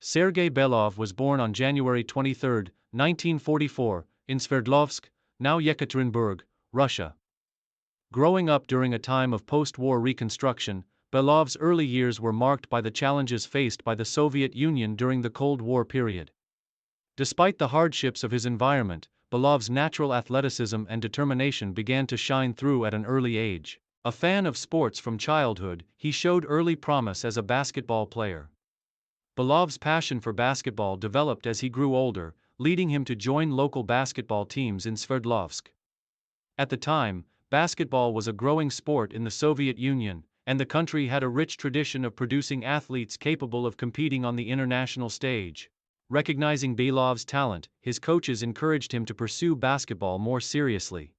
Sergey Belov was born on January 23, 1944, in Sverdlovsk, now Yekaterinburg, Russia. Growing up during a time of post-war reconstruction, Belov's early years were marked by the challenges faced by the Soviet Union during the Cold War period. Despite the hardships of his environment, Belov's natural athleticism and determination began to shine through at an early age. A fan of sports from childhood, he showed early promise as a basketball player. Belov's passion for basketball developed as he grew older, leading him to join local basketball teams in Sverdlovsk. At the time, basketball was a growing sport in the Soviet Union, and the country had a rich tradition of producing athletes capable of competing on the international stage. Recognizing Belov's talent, his coaches encouraged him to pursue basketball more seriously.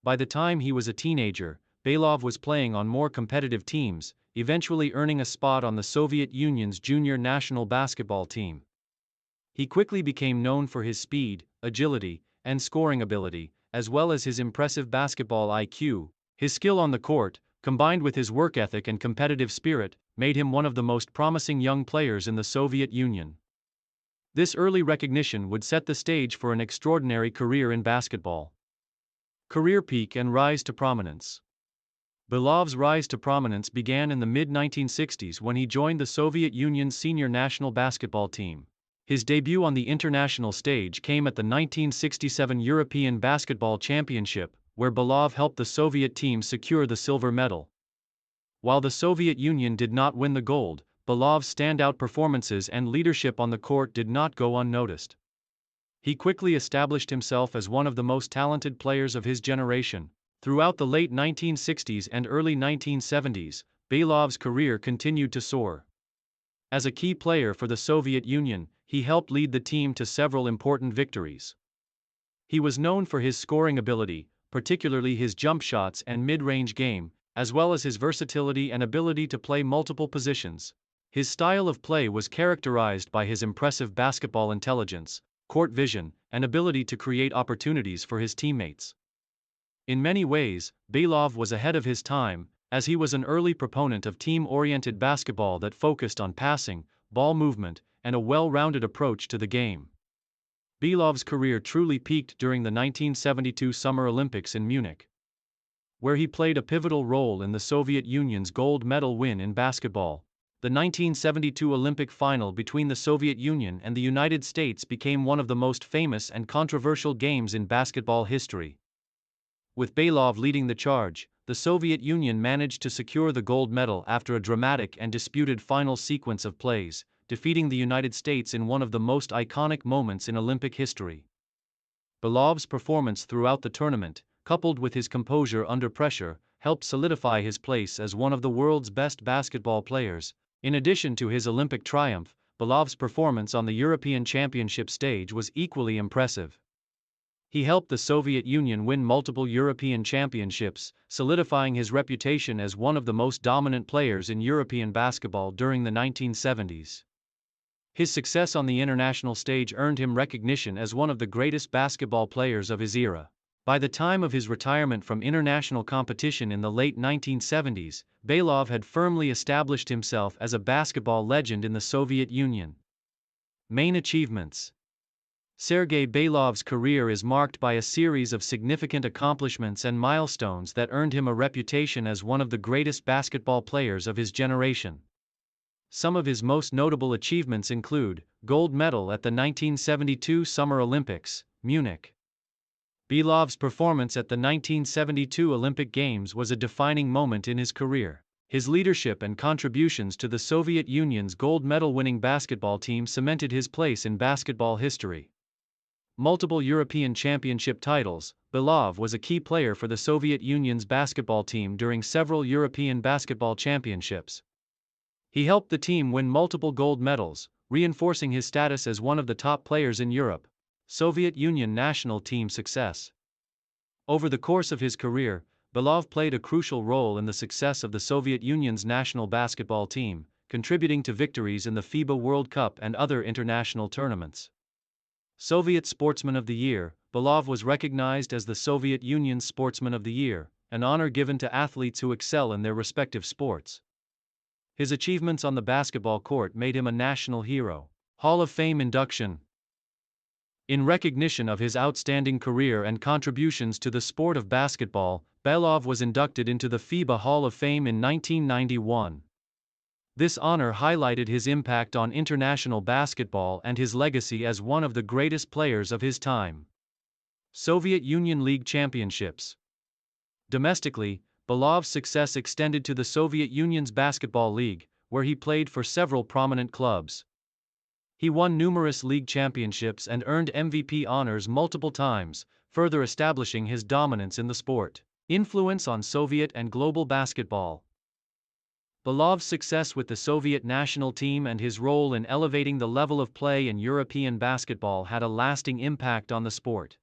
By the time he was a teenager, Belov was playing on more competitive teams, eventually earning a spot on the Soviet Union's junior national basketball team. He quickly became known for his speed, agility, and scoring ability, as well as his impressive basketball IQ. His skill on the court, combined with his work ethic and competitive spirit, made him one of the most promising young players in the Soviet Union. This early recognition would set the stage for an extraordinary career in basketball. Career peak and rise to prominence. Belov's rise to prominence began in the mid-1960s when he joined the Soviet Union's senior national basketball team. His debut on the international stage came at the 1967 European Basketball Championship, where Belov helped the Soviet team secure the silver medal. While the Soviet Union did not win the gold, Belov's standout performances and leadership on the court did not go unnoticed. He quickly established himself as one of the most talented players of his generation. Throughout the late 1960s and early 1970s, Belov's career continued to soar. As a key player for the Soviet Union, he helped lead the team to several important victories. He was known for his scoring ability, particularly his jump shots and mid-range game, as well as his versatility and ability to play multiple positions. His style of play was characterized by his impressive basketball intelligence, court vision, and ability to create opportunities for his teammates. In many ways, Belov was ahead of his time, as he was an early proponent of team-oriented basketball that focused on passing, ball movement, and a well-rounded approach to the game. Belov's career truly peaked during the 1972 Summer Olympics in Munich, where he played a pivotal role in the Soviet Union's gold medal win in basketball. The 1972 Olympic final between the Soviet Union and the United States became one of the most famous and controversial games in basketball history. With Belov leading the charge, the Soviet Union managed to secure the gold medal after a dramatic and disputed final sequence of plays, defeating the United States in one of the most iconic moments in Olympic history. Belov's performance throughout the tournament, coupled with his composure under pressure, helped solidify his place as one of the world's best basketball players. In addition to his Olympic triumph, Belov's performance on the European Championship stage was equally impressive. He helped the Soviet Union win multiple European championships, solidifying his reputation as one of the most dominant players in European basketball during the 1970s. His success on the international stage earned him recognition as one of the greatest basketball players of his era. By the time of his retirement from international competition in the late 1970s, Belov had firmly established himself as a basketball legend in the Soviet Union. Main achievements. Sergey Belov's career is marked by a series of significant accomplishments and milestones that earned him a reputation as one of the greatest basketball players of his generation. Some of his most notable achievements include: gold medal at the 1972 Summer Olympics, Munich. Belov's performance at the 1972 Olympic Games was a defining moment in his career. His leadership and contributions to the Soviet Union's gold medal-winning basketball team cemented his place in basketball history. Multiple European Championship titles. Belov was a key player for the Soviet Union's basketball team during several European basketball championships. He helped the team win multiple gold medals, reinforcing his status as one of the top players in Europe. Soviet Union national team success. Over the course of his career, Belov played a crucial role in the success of the Soviet Union's national basketball team, contributing to victories in the FIBA World Cup and other international tournaments. Soviet Sportsman of the Year. Belov was recognized as the Soviet Union's Sportsman of the Year, an honor given to athletes who excel in their respective sports. His achievements on the basketball court made him a national hero. Hall of Fame induction. In recognition of his outstanding career and contributions to the sport of basketball, Belov was inducted into the FIBA Hall of Fame in 1991. This honor highlighted his impact on international basketball and his legacy as one of the greatest players of his time. Soviet Union League Championships. Domestically, Belov's success extended to the Soviet Union's Basketball League, where he played for several prominent clubs. He won numerous league championships and earned MVP honors multiple times, further establishing his dominance in the sport. Influence on Soviet and global basketball. Belov's success with the Soviet national team and his role in elevating the level of play in European basketball had a lasting impact on the sport.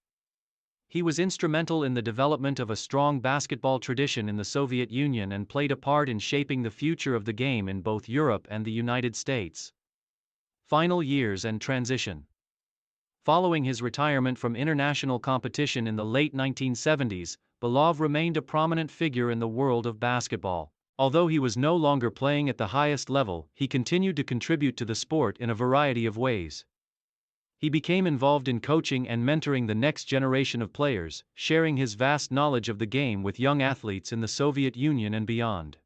He was instrumental in the development of a strong basketball tradition in the Soviet Union and played a part in shaping the future of the game in both Europe and the United States. Final years and transition. Following his retirement from international competition in the late 1970s, Belov remained a prominent figure in the world of basketball. Although he was no longer playing at the highest level, he continued to contribute to the sport in a variety of ways. He became involved in coaching and mentoring the next generation of players, sharing his vast knowledge of the game with young athletes in the Soviet Union and beyond.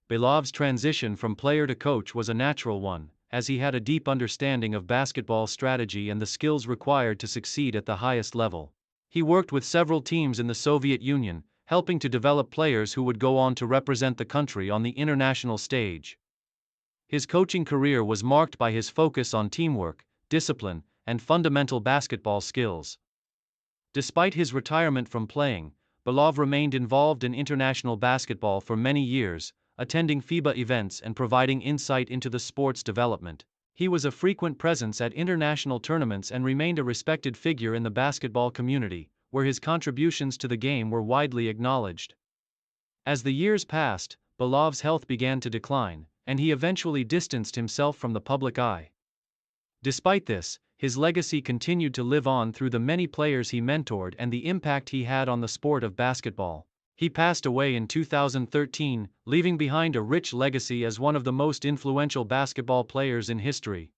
Belov's transition from player to coach was a natural one, as he had a deep understanding of basketball strategy and the skills required to succeed at the highest level. He worked with several teams in the Soviet Union, helping to develop players who would go on to represent the country on the international stage. His coaching career was marked by his focus on teamwork, discipline, and fundamental basketball skills. Despite his retirement from playing, Belov remained involved in international basketball for many years, attending FIBA events and providing insight into the sport's development. He was a frequent presence at international tournaments and remained a respected figure in the basketball community, where his contributions to the game were widely acknowledged. As the years passed, Belov's health began to decline, and he eventually distanced himself from the public eye. Despite this, his legacy continued to live on through the many players he mentored and the impact he had on the sport of basketball. He passed away in 2013, leaving behind a rich legacy as one of the most influential basketball players in history.